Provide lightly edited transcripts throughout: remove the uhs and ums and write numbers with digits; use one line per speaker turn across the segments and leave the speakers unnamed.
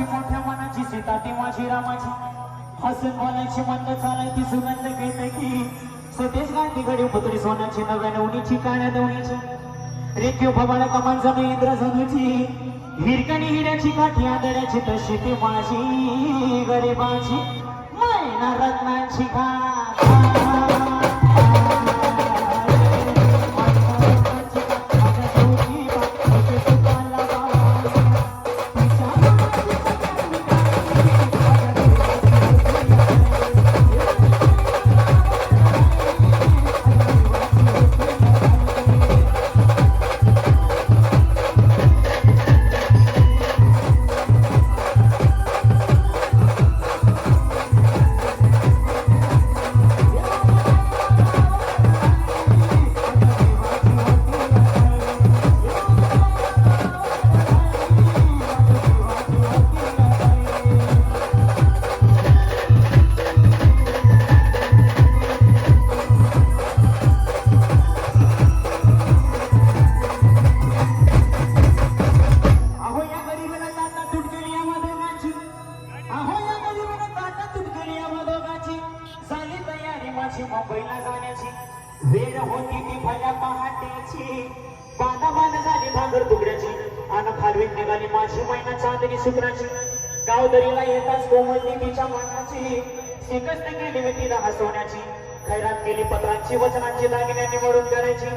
मोठ्या मनाची सीता ती माझी रामाची हसून बोलायची मंद चालायची सुगंध घेते की सतेज गांधी घडी पुतळी सोन्याची नव्या नवनीची काळ्या नवनीची रेखीव भवाळ कमान जणू इंद्र जणूची हिरकणी हिऱ्याची काठी आदड्याची तशी ती माझी गरिबाची मैना रत्नाची मुंबईला जाण्याची वेळ होती ती भल्या पहाटेची बांधाबांध झाली भांगर तुकड्याची आणि खालवीत निघाली माझी मैना चांदणी शुक्राची गावदरीला येताच कोमलली तिच्या मनाची शिकस्त केली मी तिला हसवण्याची खैरात केली पत्रांची वचनांची दागिन्यांनी मरून करायची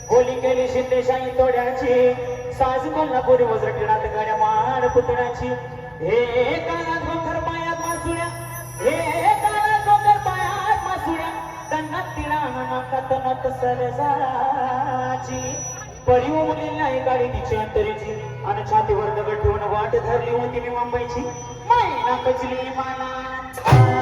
होली केली शिंदेशाही तोड्याची साज कोल्हापुरी वज्र टिळात गाड्या माड पुतळ्याची हे कानात गोखर पायात मासुड्या हे कानात गोखर पायात मासुड्या तन्नात तिला नाकात नत सरजाची पडी उमली नाही गाडी तिची अंतरीची आणि छातीवर दगड ठेवून वाट धरली होती मी मुंबईची मैना कचली मला